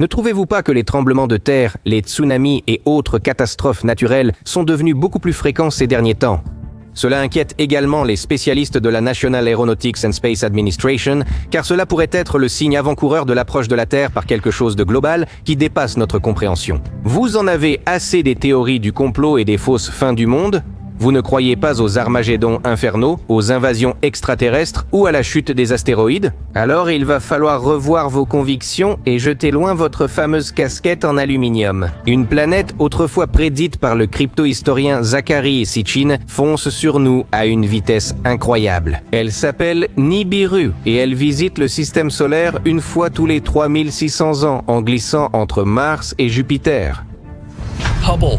Ne trouvez-vous pas que les tremblements de terre, les tsunamis et autres catastrophes naturelles sont devenus beaucoup plus fréquents ces derniers temps? Cela inquiète également les spécialistes de la National Aeronautics and Space Administration, car cela pourrait être le signe avant-coureur de l'approche de la Terre par quelque chose de global qui dépasse notre compréhension. Vous en avez assez des théories du complot et des fausses fins du monde? Vous ne croyez pas aux Armageddons infernaux, aux invasions extraterrestres ou à la chute des astéroïdes? Alors il va falloir revoir vos convictions et jeter loin votre fameuse casquette en aluminium. Une planète autrefois prédite par le crypto-historien Zachary Sitchin fonce sur nous à une vitesse incroyable. Elle s'appelle Nibiru et elle visite le système solaire une fois tous les 3600 ans en glissant entre Mars et Jupiter. Hubble.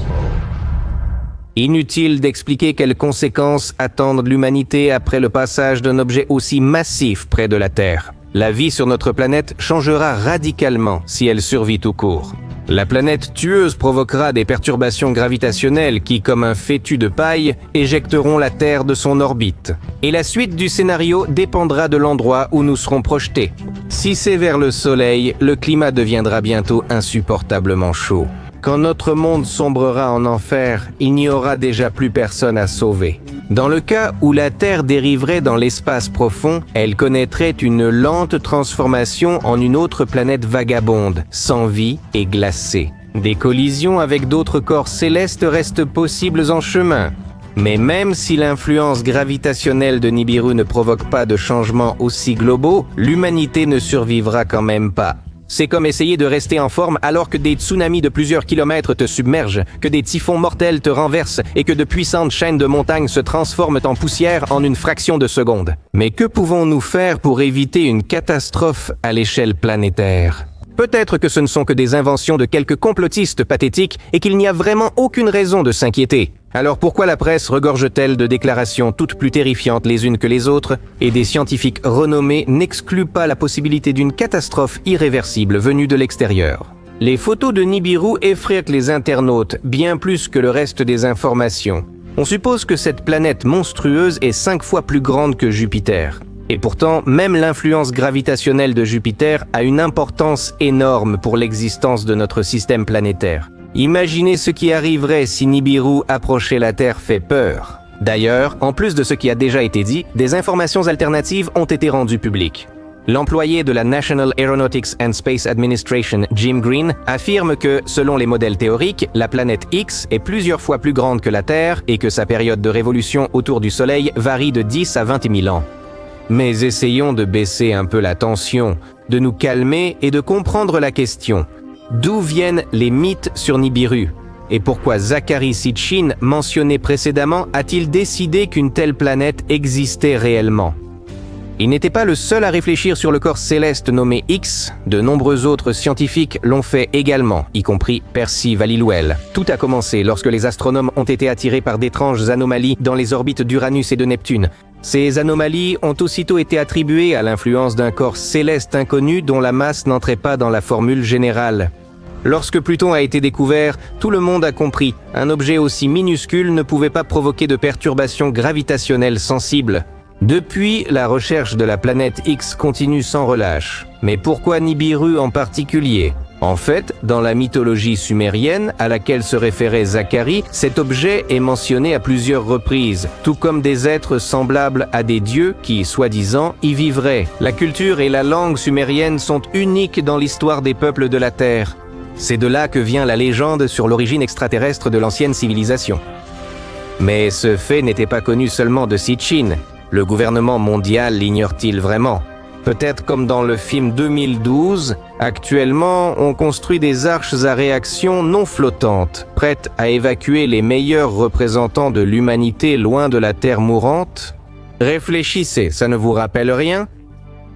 Inutile d'expliquer quelles conséquences attendent l'humanité après le passage d'un objet aussi massif près de la Terre. La vie sur notre planète changera radicalement si elle survit tout court. La planète tueuse provoquera des perturbations gravitationnelles qui, comme un fétu de paille, éjecteront la Terre de son orbite. Et la suite du scénario dépendra de l'endroit où nous serons projetés. Si c'est vers le Soleil, le climat deviendra bientôt insupportablement chaud. Quand notre monde sombrera en enfer, il n'y aura déjà plus personne à sauver. Dans le cas où la Terre dériverait dans l'espace profond, elle connaîtrait une lente transformation en une autre planète vagabonde, sans vie et glacée. Des collisions avec d'autres corps célestes restent possibles en chemin. Mais même si l'influence gravitationnelle de Nibiru ne provoque pas de changements aussi globaux, l'humanité ne survivra quand même pas. C'est comme essayer de rester en forme alors que des tsunamis de plusieurs kilomètres te submergent, que des typhons mortels te renversent et que de puissantes chaînes de montagnes se transforment en poussière en une fraction de seconde. Mais que pouvons-nous faire pour éviter une catastrophe à l'échelle planétaire? Peut-être que ce ne sont que des inventions de quelques complotistes pathétiques et qu'il n'y a vraiment aucune raison de s'inquiéter. Alors pourquoi la presse regorge-t-elle de déclarations toutes plus terrifiantes les unes que les autres et des scientifiques renommés n'excluent pas la possibilité d'une catastrophe irréversible venue de l'extérieur? Les photos de Nibiru effraient les internautes bien plus que le reste des informations. On suppose que cette planète monstrueuse est 5 fois plus grande que Jupiter. Et pourtant, même l'influence gravitationnelle de Jupiter a une importance énorme pour l'existence de notre système planétaire. Imaginez ce qui arriverait si Nibiru approchait la Terre fait peur. D'ailleurs, en plus de ce qui a déjà été dit, des informations alternatives ont été rendues publiques. L'employé de la National Aeronautics and Space Administration, Jim Green, affirme que, selon les modèles théoriques, la planète X est plusieurs fois plus grande que la Terre et que sa période de révolution autour du Soleil varie de 10 à 20 000 ans. Mais essayons de baisser un peu la tension, de nous calmer et de comprendre la question. D'où viennent les mythes sur Nibiru? Et pourquoi Zachary Sitchin, mentionné précédemment, a-t-il décidé qu'une telle planète existait réellement? Il n'était pas le seul à réfléchir sur le corps céleste nommé X, de nombreux autres scientifiques l'ont fait également, y compris Percy Valilwell. Tout a commencé lorsque les astronomes ont été attirés par d'étranges anomalies dans les orbites d'Uranus et de Neptune. Ces anomalies ont aussitôt été attribuées à l'influence d'un corps céleste inconnu dont la masse n'entrait pas dans la formule générale. Lorsque Pluton a été découvert, tout le monde a compris, un objet aussi minuscule ne pouvait pas provoquer de perturbations gravitationnelles sensibles. Depuis, la recherche de la planète X continue sans relâche. Mais pourquoi Nibiru en particulier? En fait, dans la mythologie sumérienne à laquelle se référait Zachary, cet objet est mentionné à plusieurs reprises, tout comme des êtres semblables à des dieux qui, soi-disant, y vivraient. La culture et la langue sumérienne sont uniques dans l'histoire des peuples de la Terre. C'est de là que vient la légende sur l'origine extraterrestre de l'ancienne civilisation. Mais ce fait n'était pas connu seulement de Sitchin. Le gouvernement mondial l'ignore-t-il vraiment? Peut-être comme dans le film 2012, actuellement on construit des arches à réaction non flottantes, prêtes à évacuer les meilleurs représentants de l'humanité loin de la Terre mourante? Réfléchissez, ça ne vous rappelle rien?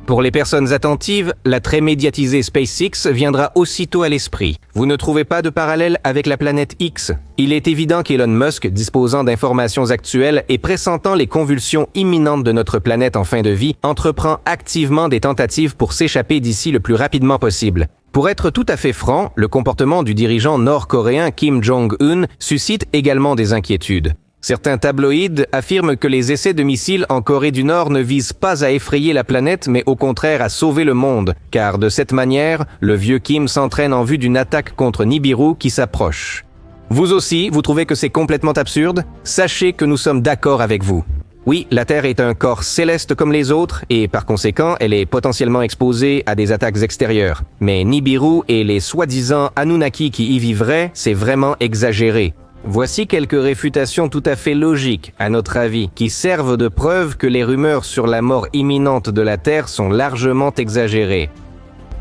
Pour les personnes attentives, la très médiatisée SpaceX viendra aussitôt à l'esprit. Vous ne trouvez pas de parallèle avec la planète X? Il est évident qu'Elon Musk, disposant d'informations actuelles et pressentant les convulsions imminentes de notre planète en fin de vie, entreprend activement des tentatives pour s'échapper d'ici le plus rapidement possible. Pour être tout à fait franc, le comportement du dirigeant nord-coréen Kim Jong-un suscite également des inquiétudes. Certains tabloïds affirment que les essais de missiles en Corée du Nord ne visent pas à effrayer la planète, mais au contraire à sauver le monde, car de cette manière, le vieux Kim s'entraîne en vue d'une attaque contre Nibiru qui s'approche. Vous aussi, vous trouvez que c'est complètement absurde? Sachez que nous sommes d'accord avec vous. Oui, la Terre est un corps céleste comme les autres, et par conséquent, elle est potentiellement exposée à des attaques extérieures. Mais Nibiru et les soi-disant Anunnaki qui y vivraient, c'est vraiment exagéré. Voici quelques réfutations tout à fait logiques, à notre avis, qui servent de preuve que les rumeurs sur la mort imminente de la Terre sont largement exagérées.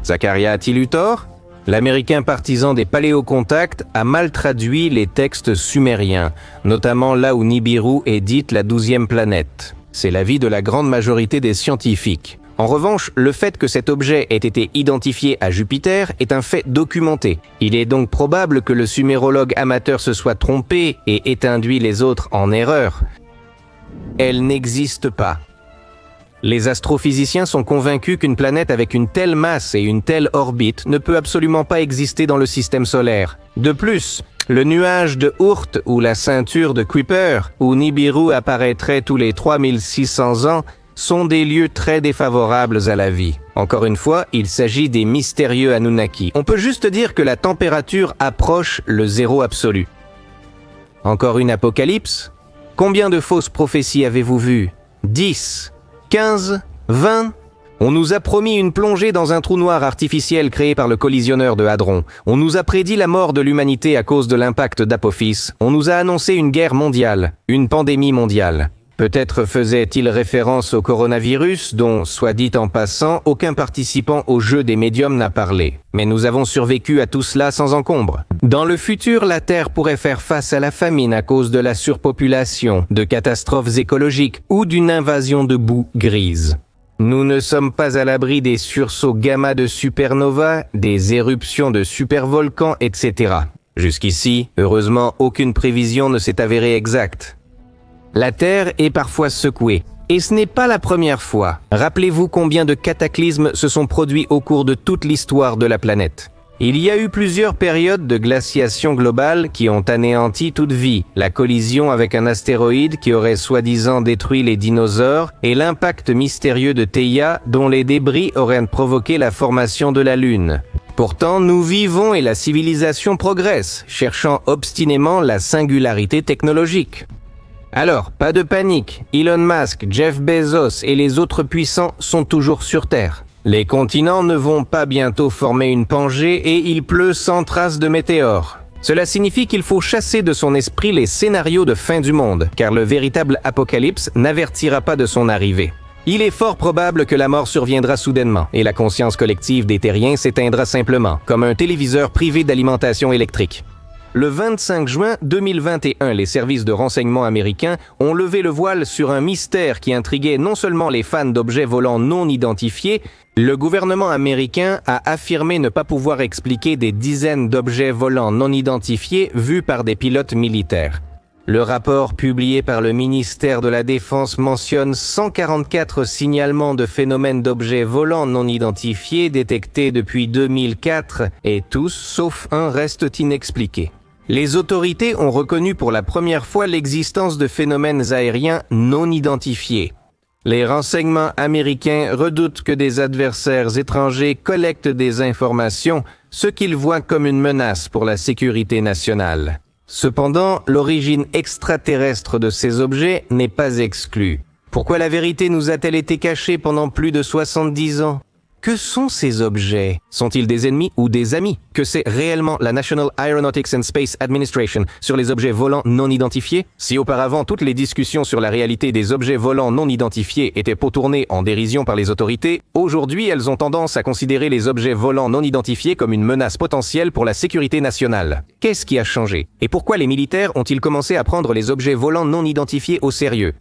Zacharia a-t-il eu tort? L'américain partisan des paléocontacts a mal traduit les textes sumériens, notamment là où Nibiru est dite la 12e planète. C'est l'avis de la grande majorité des scientifiques. En revanche, le fait que cet objet ait été identifié à Jupiter est un fait documenté. Il est donc probable que le sumérologue amateur se soit trompé et ait induit les autres en erreur. Elle n'existe pas. Les astrophysiciens sont convaincus qu'une planète avec une telle masse et une telle orbite ne peut absolument pas exister dans le système solaire. De plus, le nuage de Oort ou la ceinture de Kuiper, où Nibiru apparaîtrait tous les 3600 ans, sont des lieux très défavorables à la vie. Encore une fois, il s'agit des mystérieux Anunnaki. On peut juste dire que la température approche le zéro absolu. Encore une apocalypse? Combien de fausses prophéties avez-vous vues? 10? 15? 20? On nous a promis une plongée dans un trou noir artificiel créé par le collisionneur de Hadron. On nous a prédit la mort de l'humanité à cause de l'impact d'Apophis. On nous a annoncé une guerre mondiale, une pandémie mondiale. Peut-être faisait-il référence au coronavirus dont, soit dit en passant, aucun participant au jeu des médiums n'a parlé. Mais nous avons survécu à tout cela sans encombre. Dans le futur, la Terre pourrait faire face à la famine à cause de la surpopulation, de catastrophes écologiques ou d'une invasion de boue grise. Nous ne sommes pas à l'abri des sursauts gamma de supernovas, des éruptions de supervolcans, etc. Jusqu'ici, heureusement, aucune prévision ne s'est avérée exacte. La Terre est parfois secouée, et ce n'est pas la première fois. Rappelez-vous combien de cataclysmes se sont produits au cours de toute l'histoire de la planète. Il y a eu plusieurs périodes de glaciation globale qui ont anéanti toute vie, la collision avec un astéroïde qui aurait soi-disant détruit les dinosaures et l'impact mystérieux de Theia dont les débris auraient provoqué la formation de la Lune. Pourtant, nous vivons et la civilisation progresse, cherchant obstinément la singularité technologique. Alors, pas de panique, Elon Musk, Jeff Bezos et les autres puissants sont toujours sur Terre. Les continents ne vont pas bientôt former une Pangée et il pleut sans trace de météores. Cela signifie qu'il faut chasser de son esprit les scénarios de fin du monde, car le véritable apocalypse n'avertira pas de son arrivée. Il est fort probable que la mort surviendra soudainement et la conscience collective des terriens s'éteindra simplement, comme un téléviseur privé d'alimentation électrique. Le 25 juin 2021, les services de renseignement américains ont levé le voile sur un mystère qui intriguait non seulement les fans d'objets volants non identifiés, le gouvernement américain a affirmé ne pas pouvoir expliquer des dizaines d'objets volants non identifiés vus par des pilotes militaires. Le rapport publié par le ministère de la Défense mentionne 144 signalements de phénomènes d'objets volants non identifiés détectés depuis 2004 et tous, sauf un, restent inexpliqués. Les autorités ont reconnu pour la première fois l'existence de phénomènes aériens non identifiés. Les renseignements américains redoutent que des adversaires étrangers collectent des informations, ce qu'ils voient comme une menace pour la sécurité nationale. Cependant, l'origine extraterrestre de ces objets n'est pas exclue. Pourquoi la vérité nous a-t-elle été cachée pendant plus de 70 ans ? Que sont ces objets? Sont-ils des ennemis ou des amis? Que sait réellement la National Aeronautics and Space Administration sur les objets volants non identifiés? Si auparavant toutes les discussions sur la réalité des objets volants non identifiés étaient pot-tournées en dérision par les autorités, aujourd'hui elles ont tendance à considérer les objets volants non identifiés comme une menace potentielle pour la sécurité nationale. Qu'est-ce qui a changé? Et pourquoi les militaires ont-ils commencé à prendre les objets volants non identifiés au sérieux?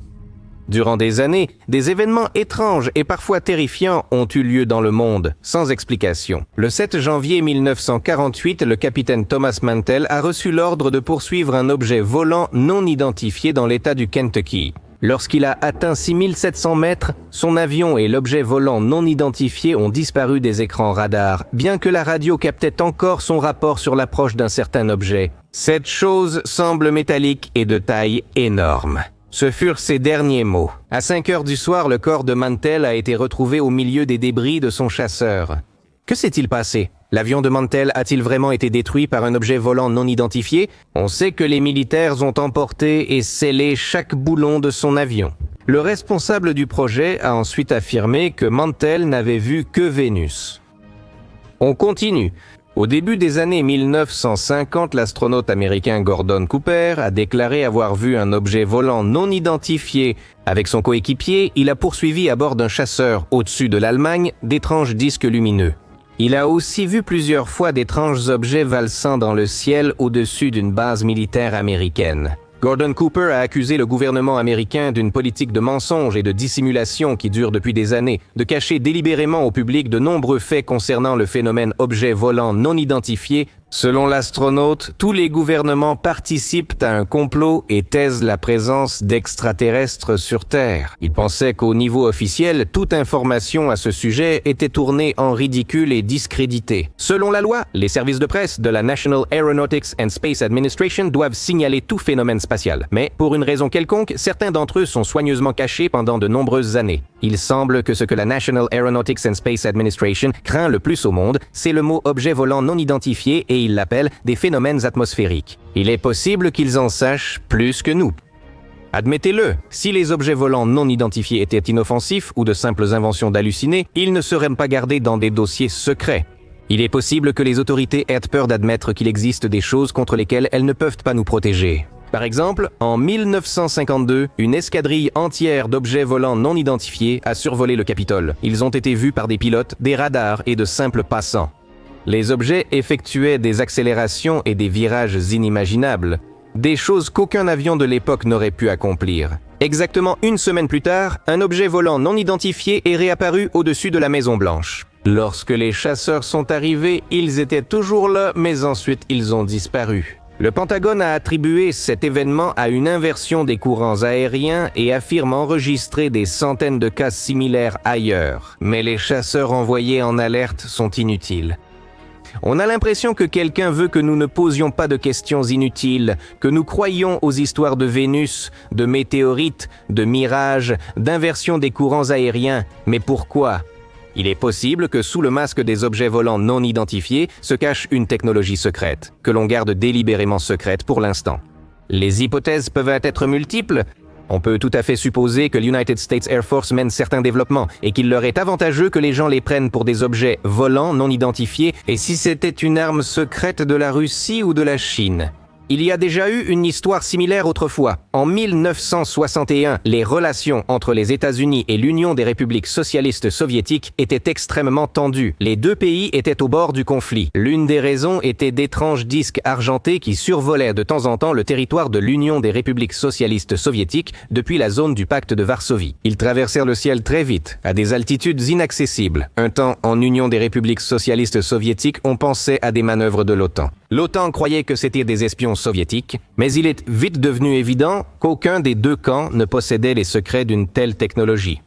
Durant des années, des événements étranges et parfois terrifiants ont eu lieu dans le monde, sans explication. Le 7 janvier 1948, le capitaine Thomas Mantell a reçu l'ordre de poursuivre un objet volant non identifié dans l'État du Kentucky. Lorsqu'il a atteint 6700 mètres, son avion et l'objet volant non identifié ont disparu des écrans radars, bien que la radio captait encore son rapport sur l'approche d'un certain objet. Cette chose semble métallique et de taille énorme. Ce furent ses derniers mots. À 5 heures du soir, le corps de Mantell a été retrouvé au milieu des débris de son chasseur. Que s'est-il passé? L'avion de Mantell a-t-il vraiment été détruit par un objet volant non identifié? On sait que les militaires ont emporté et scellé chaque boulon de son avion. Le responsable du projet a ensuite affirmé que Mantell n'avait vu que Vénus. On continue. Au début des années 1950, l'astronaute américain Gordon Cooper a déclaré avoir vu un objet volant non identifié. Avec son coéquipier, il a poursuivi à bord d'un chasseur au-dessus de l'Allemagne d'étranges disques lumineux. Il a aussi vu plusieurs fois d'étranges objets valsant dans le ciel au-dessus d'une base militaire américaine. Gordon Cooper a accusé le gouvernement américain d'une politique de mensonge et de dissimulation qui dure depuis des années, de cacher délibérément au public de nombreux faits concernant le phénomène objet volant non identifié. Selon l'astronaute, tous les gouvernements participent à un complot et taisent la présence d'extraterrestres sur Terre. Il pensait qu'au niveau officiel, toute information à ce sujet était tournée en ridicule et discréditée. Selon la loi, les services de presse de la National Aeronautics and Space Administration doivent signaler tout phénomène spatial. Mais, pour une raison quelconque, certains d'entre eux sont soigneusement cachés pendant de nombreuses années. Il semble que ce que la National Aeronautics and Space Administration craint le plus au monde, c'est le mot objet volant non identifié et ils l'appellent des phénomènes atmosphériques. Il est possible qu'ils en sachent plus que nous. Admettez-le, si les objets volants non identifiés étaient inoffensifs ou de simples inventions d'hallucinés, ils ne seraient pas gardés dans des dossiers secrets. Il est possible que les autorités aient peur d'admettre qu'il existe des choses contre lesquelles elles ne peuvent pas nous protéger. Par exemple, en 1952, une escadrille entière d'objets volants non identifiés a survolé le Capitole. Ils ont été vus par des pilotes, des radars et de simples passants. Les objets effectuaient des accélérations et des virages inimaginables, des choses qu'aucun avion de l'époque n'aurait pu accomplir. Exactement une semaine plus tard, un objet volant non identifié est réapparu au-dessus de la Maison-Blanche. Lorsque les chasseurs sont arrivés, ils étaient toujours là, mais ensuite ils ont disparu. Le Pentagone a attribué cet événement à une inversion des courants aériens et affirme enregistrer des centaines de cas similaires ailleurs. Mais les chasseurs envoyés en alerte sont inutiles. On a l'impression que quelqu'un veut que nous ne posions pas de questions inutiles, que nous croyions aux histoires de Vénus, de météorites, de mirages, d'inversion des courants aériens. Mais pourquoi ? Il est possible que sous le masque des objets volants non identifiés se cache une technologie secrète, que l'on garde délibérément secrète pour l'instant. Les hypothèses peuvent être multiples. On peut tout à fait supposer que l'United States Air Force mène certains développements et qu'il leur est avantageux que les gens les prennent pour des objets volants non identifiés et si c'était une arme secrète de la Russie ou de la Chine. Il y a déjà eu une histoire similaire autrefois. En 1961, les relations entre les États-Unis et l'Union des républiques socialistes soviétiques étaient extrêmement tendues. Les deux pays étaient au bord du conflit. L'une des raisons était d'étranges disques argentés qui survolaient de temps en temps le territoire de l'Union des républiques socialistes soviétiques depuis la zone du pacte de Varsovie. Ils traversèrent le ciel très vite, à des altitudes inaccessibles. Un temps, en Union des républiques socialistes soviétiques, on pensait à des manœuvres de l'OTAN. L'OTAN croyait que c'était des espions soviétiques, mais il est vite devenu évident qu'aucun des deux camps ne possédait les secrets d'une telle technologie.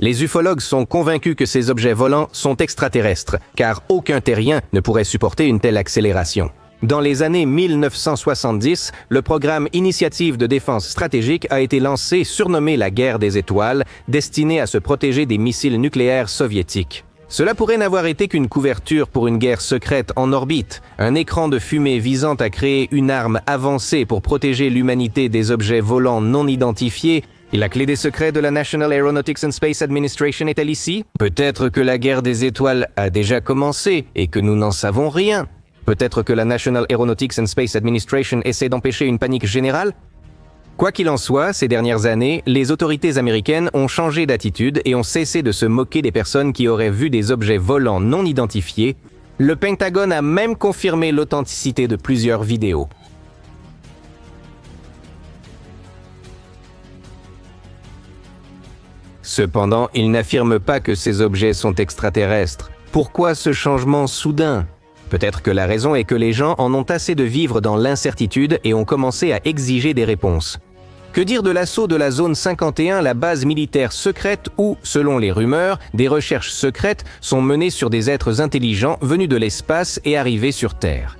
Les ufologues sont convaincus que ces objets volants sont extraterrestres, car aucun terrien ne pourrait supporter une telle accélération. Dans les années 1970, le programme Initiative de défense stratégique a été lancé, surnommé la guerre des étoiles, destiné à se protéger des missiles nucléaires soviétiques. Cela pourrait n'avoir été qu'une couverture pour une guerre secrète en orbite, un écran de fumée visant à créer une arme avancée pour protéger l'humanité des objets volants non identifiés. Et la clé des secrets de la National Aeronautics and Space Administration est-elle ici? Peut-être que la guerre des étoiles a déjà commencé et que nous n'en savons rien. Peut-être que la National Aeronautics and Space Administration essaie d'empêcher une panique générale? Quoi qu'il en soit, ces dernières années, les autorités américaines ont changé d'attitude et ont cessé de se moquer des personnes qui auraient vu des objets volants non identifiés. Le Pentagone a même confirmé l'authenticité de plusieurs vidéos. Cependant, il n'affirme pas que ces objets sont extraterrestres. Pourquoi ce changement soudain ? Peut-être que la raison est que les gens en ont assez de vivre dans l'incertitude et ont commencé à exiger des réponses. Que dire de l'assaut de la zone 51, la base militaire secrète où, selon les rumeurs, des recherches secrètes sont menées sur des êtres intelligents venus de l'espace et arrivés sur Terre?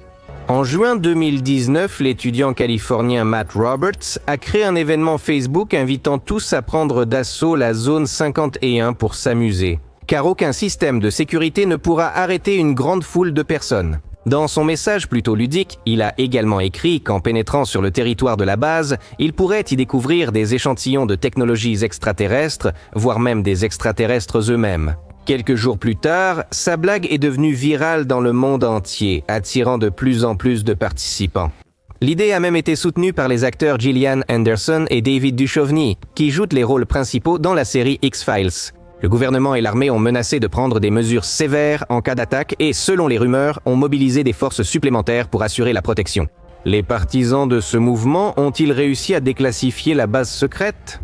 En juin 2019, l'étudiant californien Matt Roberts a créé un événement Facebook invitant tous à prendre d'assaut la zone 51 pour s'amuser, car aucun système de sécurité ne pourra arrêter une grande foule de personnes. Dans son message plutôt ludique, il a également écrit qu'en pénétrant sur le territoire de la base, il pourrait y découvrir des échantillons de technologies extraterrestres, voire même des extraterrestres eux-mêmes. Quelques jours plus tard, sa blague est devenue virale dans le monde entier, attirant de plus en plus de participants. L'idée a même été soutenue par les acteurs Gillian Anderson et David Duchovny, qui jouent les rôles principaux dans la série X-Files. Le gouvernement et l'armée ont menacé de prendre des mesures sévères en cas d'attaque et, selon les rumeurs, ont mobilisé des forces supplémentaires pour assurer la protection. Les partisans de ce mouvement ont-ils réussi à déclassifier la base secrète ?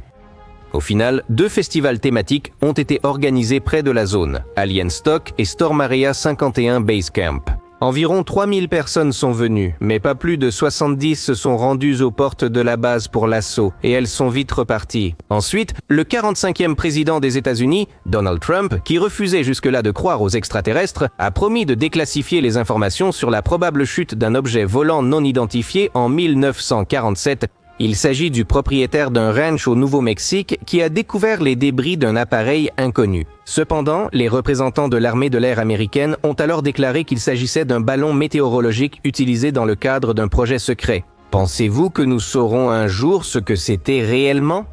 Au final, 2 festivals thématiques ont été organisés près de la zone, Alien Stock et Storm Area 51 Base Camp. Environ 3000 personnes sont venues, mais pas plus de 70 se sont rendues aux portes de la base pour l'assaut, et elles sont vite reparties. Ensuite, le 45e président des États-Unis, Donald Trump, qui refusait jusque-là de croire aux extraterrestres, a promis de déclassifier les informations sur la probable chute d'un objet volant non identifié en 1947. Il s'agit du propriétaire d'un ranch au Nouveau-Mexique qui a découvert les débris d'un appareil inconnu. Cependant, les représentants de l'armée de l'air américaine ont alors déclaré qu'il s'agissait d'un ballon météorologique utilisé dans le cadre d'un projet secret. Pensez-vous que nous saurons un jour ce que c'était réellement ?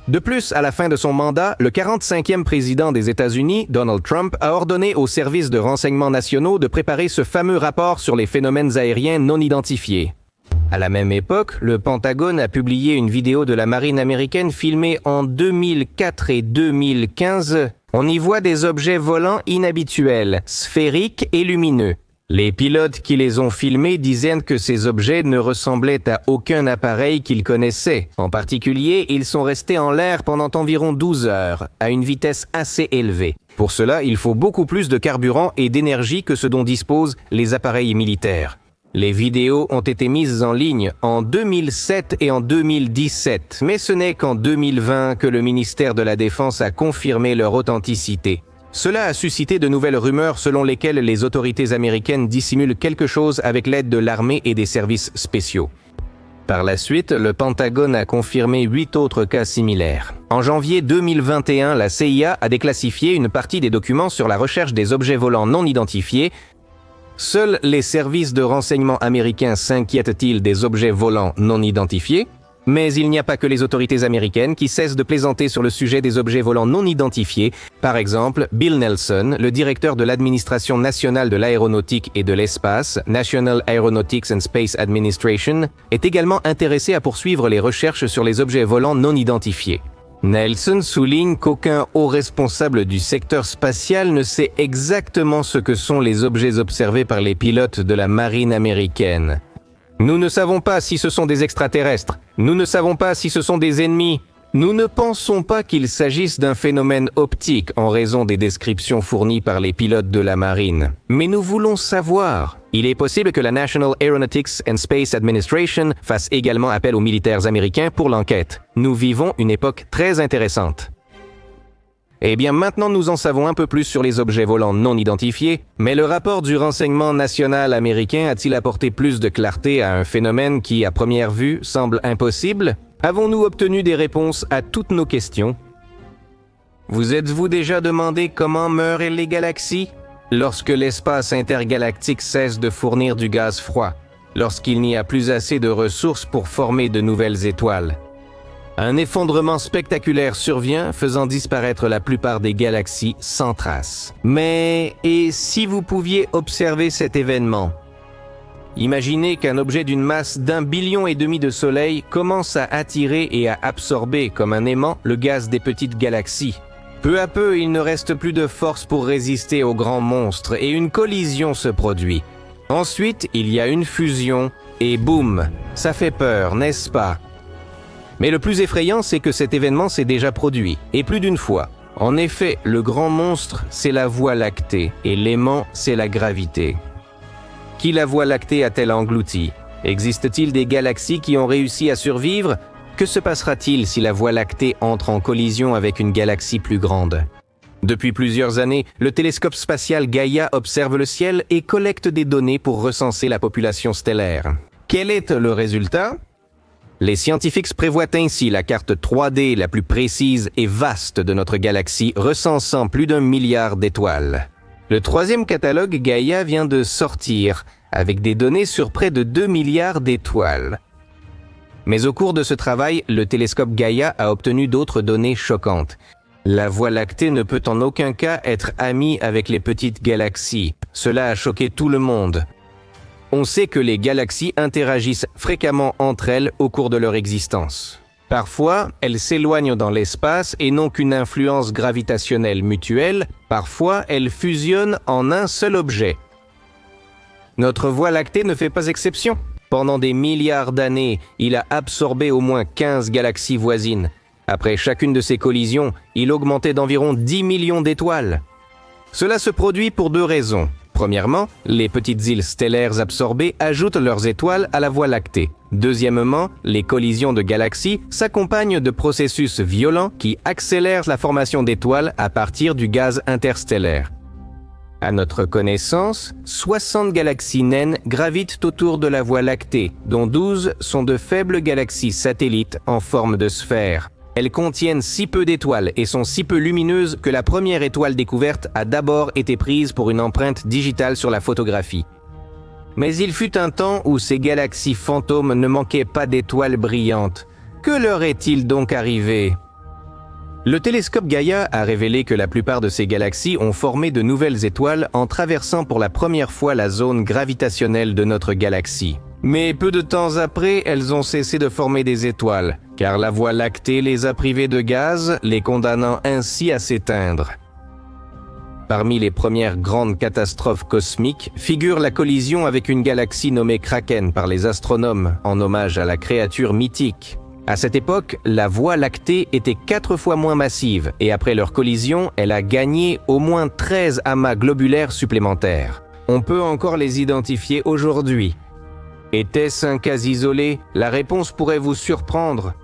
De plus, à la fin de son mandat, le 45e président des États-Unis, Donald Trump, a ordonné aux services de renseignement nationaux de préparer ce fameux rapport sur les phénomènes aériens non identifiés. À la même époque, le Pentagone a publié une vidéo de la marine américaine filmée en 2004 et 2015. On y voit des objets volants inhabituels, sphériques et lumineux. Les pilotes qui les ont filmés disaient que ces objets ne ressemblaient à aucun appareil qu'ils connaissaient. En particulier, ils sont restés en l'air pendant environ 12 heures, à une vitesse assez élevée. Pour cela, il faut beaucoup plus de carburant et d'énergie que ce dont disposent les appareils militaires. Les vidéos ont été mises en ligne en 2007 et en 2017, mais ce n'est qu'en 2020 que le ministère de la Défense a confirmé leur authenticité. Cela a suscité de nouvelles rumeurs selon lesquelles les autorités américaines dissimulent quelque chose avec l'aide de l'armée et des services spéciaux. Par la suite, le Pentagone a confirmé 8 autres cas similaires. En janvier 2021, la CIA a déclassifié une partie des documents sur la recherche des objets volants non identifiés. Seuls les services de renseignement américains s'inquiètent-ils des objets volants non identifiés? Mais il n'y a pas que les autorités américaines qui cessent de plaisanter sur le sujet des objets volants non identifiés. Par exemple, Bill Nelson, le directeur de l'Administration nationale de l'aéronautique et de l'espace, National Aeronautics and Space Administration, est également intéressé à poursuivre les recherches sur les objets volants non identifiés. Nelson souligne qu'aucun haut responsable du secteur spatial ne sait exactement ce que sont les objets observés par les pilotes de la marine américaine. Nous ne savons pas si ce sont des extraterrestres. Nous ne savons pas si ce sont des ennemis. Nous ne pensons pas qu'il s'agisse d'un phénomène optique en raison des descriptions fournies par les pilotes de la marine. Mais nous voulons savoir. Il est possible que la National Aeronautics and Space Administration fasse également appel aux militaires américains pour l'enquête. Nous vivons une époque très intéressante. Eh bien, maintenant nous en savons un peu plus sur les objets volants non identifiés, mais le rapport du renseignement national américain a-t-il apporté plus de clarté à un phénomène qui, à première vue, semble impossible ? Avons-nous obtenu des réponses à toutes nos questions ? Vous êtes-vous déjà demandé comment meurent les galaxies ? Lorsque l'espace intergalactique cesse de fournir du gaz froid, lorsqu'il n'y a plus assez de ressources pour former de nouvelles étoiles. Un effondrement spectaculaire survient, faisant disparaître la plupart des galaxies sans trace. Mais, et si vous pouviez observer cet événement ? Imaginez qu'un objet d'une masse d'1,5 billion de soleils commence à attirer et à absorber, comme un aimant, le gaz des petites galaxies. Peu à peu, il ne reste plus de force pour résister aux grands monstres et une collision se produit. Ensuite, il y a une fusion et boum, ça fait peur, n'est-ce pas ? Mais le plus effrayant, c'est que cet événement s'est déjà produit, et plus d'une fois. En effet, le grand monstre, c'est la Voie lactée, et l'aimant, c'est la gravité. Qui la Voie lactée a-t-elle englouti ? Existe-t-il des galaxies qui ont réussi à survivre ? Que se passera-t-il si la Voie lactée entre en collision avec une galaxie plus grande ? Depuis plusieurs années, le télescope spatial Gaïa observe le ciel et collecte des données pour recenser la population stellaire. Quel est le résultat? Les scientifiques prévoient ainsi la carte 3D la plus précise et vaste de notre galaxie, recensant plus d'1 milliard d'étoiles. Le troisième catalogue Gaïa vient de sortir, avec des données sur près de 2 milliards d'étoiles. Mais au cours de ce travail, le télescope Gaïa a obtenu d'autres données choquantes. La Voie lactée ne peut en aucun cas être amie avec les petites galaxies. Cela a choqué tout le monde. On sait que les galaxies interagissent fréquemment entre elles au cours de leur existence. Parfois, elles s'éloignent dans l'espace et n'ont qu'une influence gravitationnelle mutuelle. Parfois, elles fusionnent en un seul objet. Notre Voie lactée ne fait pas exception. Pendant des milliards d'années, il a absorbé au moins 15 galaxies voisines. Après chacune de ces collisions, il augmentait d'environ 10 millions d'étoiles. Cela se produit pour deux raisons. Premièrement, les petites îles stellaires absorbées ajoutent leurs étoiles à la Voie lactée. Deuxièmement, les collisions de galaxies s'accompagnent de processus violents qui accélèrent la formation d'étoiles à partir du gaz interstellaire. À notre connaissance, 60 galaxies naines gravitent autour de la Voie lactée, dont 12 sont de faibles galaxies satellites en forme de sphère. Elles contiennent si peu d'étoiles et sont si peu lumineuses que la première étoile découverte a d'abord été prise pour une empreinte digitale sur la photographie. Mais il fut un temps où ces galaxies fantômes ne manquaient pas d'étoiles brillantes. Que leur est-il donc arrivé? Le télescope Gaïa a révélé que la plupart de ces galaxies ont formé de nouvelles étoiles en traversant pour la première fois la zone gravitationnelle de notre galaxie. Mais peu de temps après, elles ont cessé de former des étoiles, car la Voie lactée les a privées de gaz, les condamnant ainsi à s'éteindre. Parmi les premières grandes catastrophes cosmiques figure la collision avec une galaxie nommée Kraken par les astronomes, en hommage à la créature mythique. À cette époque, la Voie lactée était 4 fois moins massive, et après leur collision, elle a gagné au moins 13 amas globulaires supplémentaires. On peut encore les identifier aujourd'hui. Était-ce un cas isolé? La réponse pourrait vous surprendre.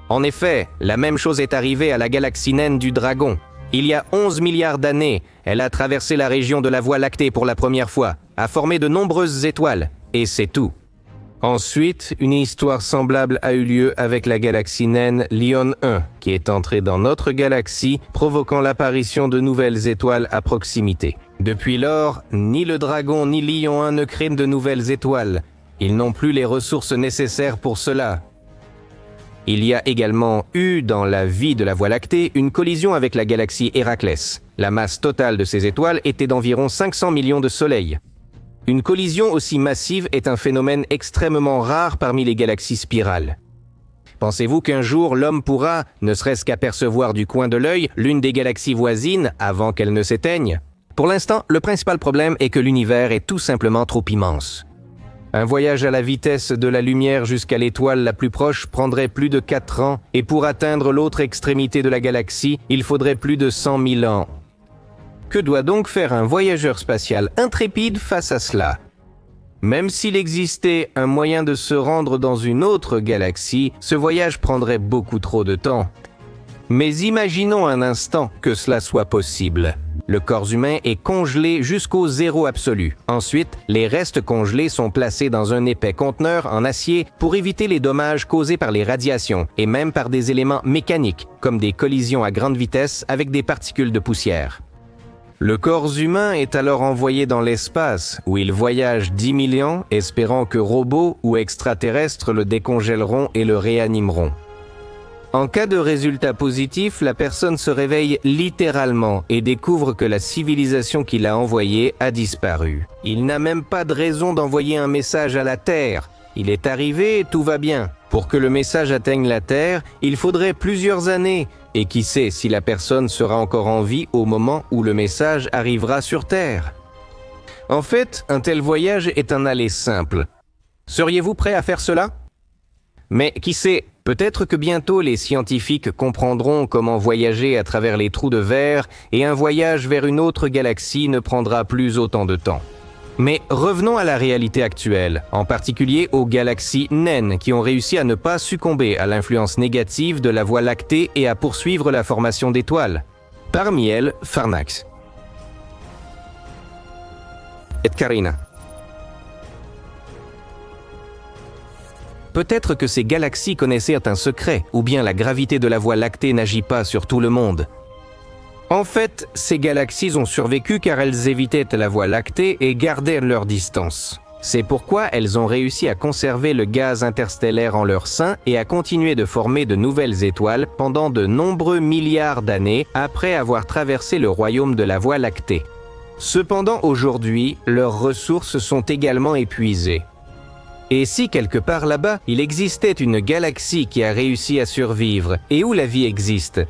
En effet, la même chose est arrivée à la galaxie naine du Dragon. Il y a 11 milliards d'années, elle a traversé la région de la Voie lactée pour la première fois, a formé de nombreuses étoiles, et c'est tout. Ensuite, une histoire semblable a eu lieu avec la galaxie naine Lyon 1, qui est entrée dans notre galaxie, provoquant l'apparition de nouvelles étoiles à proximité. Depuis lors, ni le Dragon ni Lyon 1 ne créent de nouvelles étoiles. Ils n'ont plus les ressources nécessaires pour cela. Il y a également eu, dans la vie de la Voie lactée, une collision avec la galaxie Héraclès. La masse totale de ces étoiles était d'environ 500 millions de soleils. Une collision aussi massive est un phénomène extrêmement rare parmi les galaxies spirales. Pensez-vous qu'un jour l'homme pourra, ne serait-ce qu'apercevoir du coin de l'œil, l'une des galaxies voisines avant qu'elle ne s'éteigne? Pour l'instant, le principal problème est que l'univers est tout simplement trop immense. Un voyage à la vitesse de la lumière jusqu'à l'étoile la plus proche prendrait plus de 4 ans, et pour atteindre l'autre extrémité de la galaxie, il faudrait plus de 100 000 ans. Que doit donc faire un voyageur spatial intrépide face à cela? Même s'il existait un moyen de se rendre dans une autre galaxie, ce voyage prendrait beaucoup trop de temps. Mais imaginons un instant que cela soit possible. Le corps humain est congelé jusqu'au zéro absolu. Ensuite, les restes congelés sont placés dans un épais conteneur en acier pour éviter les dommages causés par les radiations et même par des éléments mécaniques, comme des collisions à grande vitesse avec des particules de poussière. Le corps humain est alors envoyé dans l'espace, où il voyage 10 000 ans, espérant que robots ou extraterrestres le décongèleront et le réanimeront. En cas de résultat positif, la personne se réveille littéralement et découvre que la civilisation qu'il a envoyée a disparu. Il n'a même pas de raison d'envoyer un message à la Terre. Il est arrivé et tout va bien. Pour que le message atteigne la Terre, il faudrait plusieurs années. Et qui sait si la personne sera encore en vie au moment où le message arrivera sur Terre? En fait, un tel voyage est un aller simple. Seriez-vous prêt à faire cela? Mais qui sait, peut-être que bientôt les scientifiques comprendront comment voyager à travers les trous de verre et un voyage vers une autre galaxie ne prendra plus autant de temps. Mais revenons à la réalité actuelle, en particulier aux galaxies naines qui ont réussi à ne pas succomber à l'influence négative de la Voie lactée et à poursuivre la formation d'étoiles. Parmi elles, Pharnax et Carina. Peut-être que ces galaxies connaissèrent un secret, ou bien la gravité de la Voie lactée n'agit pas sur tout le monde. En fait, ces galaxies ont survécu car elles évitaient la Voie lactée et gardèrent leur distance. C'est pourquoi elles ont réussi à conserver le gaz interstellaire en leur sein et à continuer de former de nouvelles étoiles pendant de nombreux milliards d'années après avoir traversé le royaume de la Voie lactée. Cependant, aujourd'hui, leurs ressources sont également épuisées. Et si quelque part là-bas, il existait une galaxie qui a réussi à survivre et où la vie existe,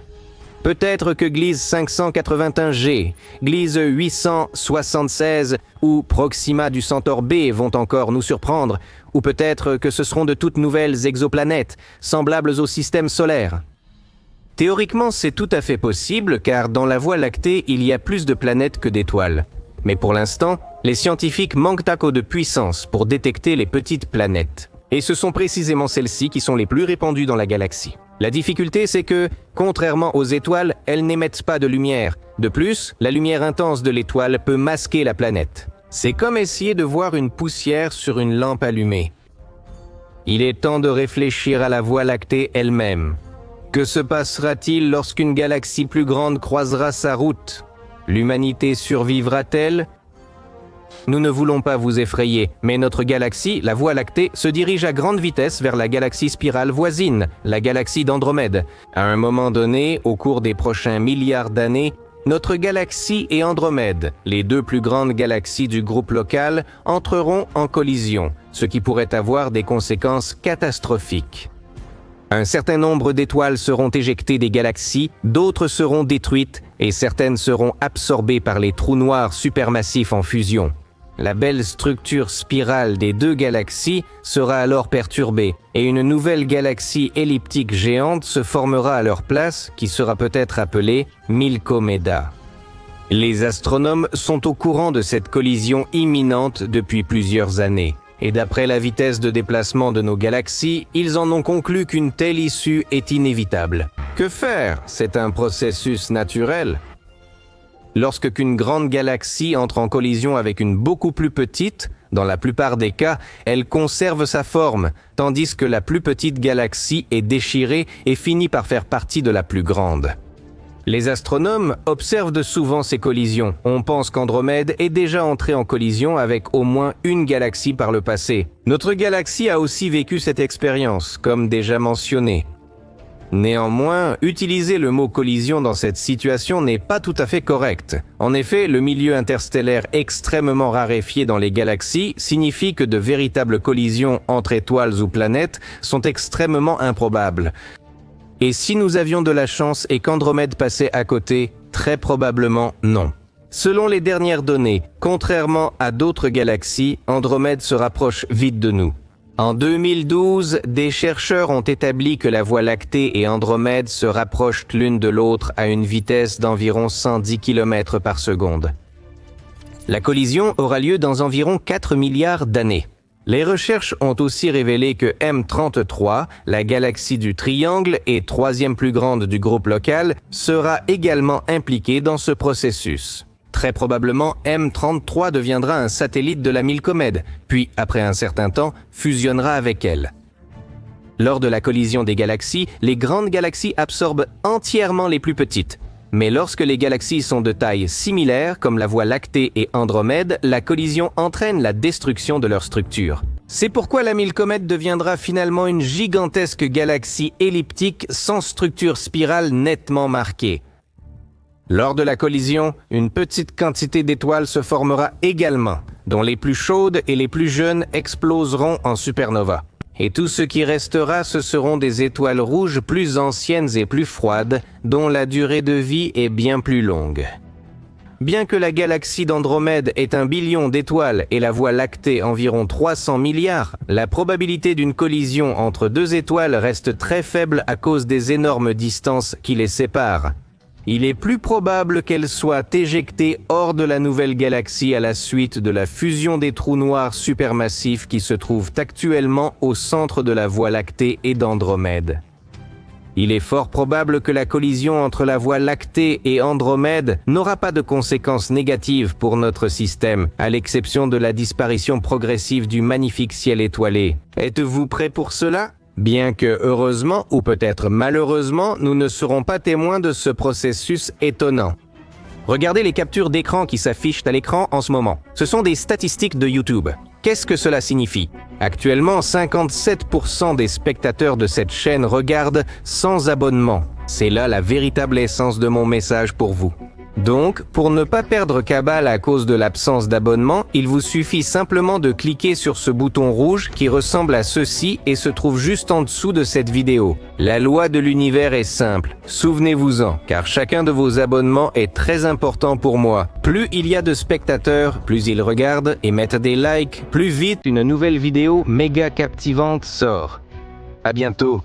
peut-être que Gliese 581G, Gliese 876 ou Proxima du Centaure B vont encore nous surprendre, ou peut-être que ce seront de toutes nouvelles exoplanètes, semblables au système solaire. Théoriquement, c'est tout à fait possible car dans la Voie lactée, il y a plus de planètes que d'étoiles. Mais pour l'instant, les scientifiques manquent encore de puissance pour détecter les petites planètes. Et ce sont précisément celles-ci qui sont les plus répandues dans la galaxie. La difficulté, c'est que, contrairement aux étoiles, elles n'émettent pas de lumière. De plus, la lumière intense de l'étoile peut masquer la planète. C'est comme essayer de voir une poussière sur une lampe allumée. Il est temps de réfléchir à la Voie lactée elle-même. Que se passera-t-il lorsqu'une galaxie plus grande croisera sa route ? L'humanité survivra-t-elle ? Nous ne voulons pas vous effrayer, mais notre galaxie, la Voie lactée, se dirige à grande vitesse vers la galaxie spirale voisine, la galaxie d'Andromède. À un moment donné, au cours des prochains milliards d'années, notre galaxie et Andromède, les deux plus grandes galaxies du groupe local, entreront en collision, ce qui pourrait avoir des conséquences catastrophiques. Un certain nombre d'étoiles seront éjectées des galaxies, d'autres seront détruites et certaines seront absorbées par les trous noirs supermassifs en fusion. La belle structure spirale des deux galaxies sera alors perturbée et une nouvelle galaxie elliptique géante se formera à leur place qui sera peut-être appelée Milkomeda. Les astronomes sont au courant de cette collision imminente depuis plusieurs années. Et d'après la vitesse de déplacement de nos galaxies, ils en ont conclu qu'une telle issue est inévitable. Que faire ? C'est un processus naturel. Lorsque qu'une grande galaxie entre en collision avec une beaucoup plus petite, dans la plupart des cas, elle conserve sa forme, tandis que la plus petite galaxie est déchirée et finit par faire partie de la plus grande. Les astronomes observent de souvent ces collisions. On pense qu'Andromède est déjà entrée en collision avec au moins une galaxie par le passé. Notre galaxie a aussi vécu cette expérience, comme déjà mentionné. Néanmoins, utiliser le mot collision dans cette situation n'est pas tout à fait correct. En effet, le milieu interstellaire extrêmement raréfié dans les galaxies signifie que de véritables collisions entre étoiles ou planètes sont extrêmement improbables. Et si nous avions de la chance et qu'Andromède passait à côté, très probablement non. Selon les dernières données, contrairement à d'autres galaxies, Andromède se rapproche vite de nous. En 2012, des chercheurs ont établi que la Voie lactée et Andromède se rapprochent l'une de l'autre à une vitesse d'environ 110 km par seconde. La collision aura lieu dans environ 4 milliards d'années. Les recherches ont aussi révélé que M33, la galaxie du Triangle et troisième plus grande du groupe local, sera également impliquée dans ce processus. Très probablement, M33 deviendra un satellite de la Milkomède, puis, après un certain temps, fusionnera avec elle. Lors de la collision des galaxies, les grandes galaxies absorbent entièrement les plus petites. Mais lorsque les galaxies sont de taille similaire, comme la Voie lactée et Andromède, la collision entraîne la destruction de leur structure. C'est pourquoi la Milkomède deviendra finalement une gigantesque galaxie elliptique sans structure spirale nettement marquée. Lors de la collision, une petite quantité d'étoiles se formera également, dont les plus chaudes et les plus jeunes exploseront en supernova. Et tout ce qui restera, ce seront des étoiles rouges plus anciennes et plus froides, dont la durée de vie est bien plus longue. Bien que la galaxie d'Andromède ait 1 billion d'étoiles et la Voie lactée environ 300 milliards, la probabilité d'une collision entre deux étoiles reste très faible à cause des énormes distances qui les séparent. Il est plus probable qu'elle soit éjectée hors de la nouvelle galaxie à la suite de la fusion des trous noirs supermassifs qui se trouvent actuellement au centre de la Voie lactée et d'Andromède. Il est fort probable que la collision entre la Voie lactée et Andromède n'aura pas de conséquences négatives pour notre système, à l'exception de la disparition progressive du magnifique ciel étoilé. Êtes-vous prêt pour cela ? Bien que heureusement, ou peut-être malheureusement, nous ne serons pas témoins de ce processus étonnant. Regardez les captures d'écran qui s'affichent à l'écran en ce moment. Ce sont des statistiques de YouTube. Qu'est-ce que cela signifie ? Actuellement, 57% des spectateurs de cette chaîne regardent sans abonnement. C'est là la véritable essence de mon message pour vous. Donc, pour ne pas perdre cabale à cause de l'absence d'abonnement, il vous suffit simplement de cliquer sur ce bouton rouge qui ressemble à ceci et se trouve juste en dessous de cette vidéo. La loi de l'univers est simple, souvenez-vous-en, car chacun de vos abonnements est très important pour moi. Plus il y a de spectateurs, plus ils regardent et mettent des likes, plus vite une nouvelle vidéo méga captivante sort. À bientôt.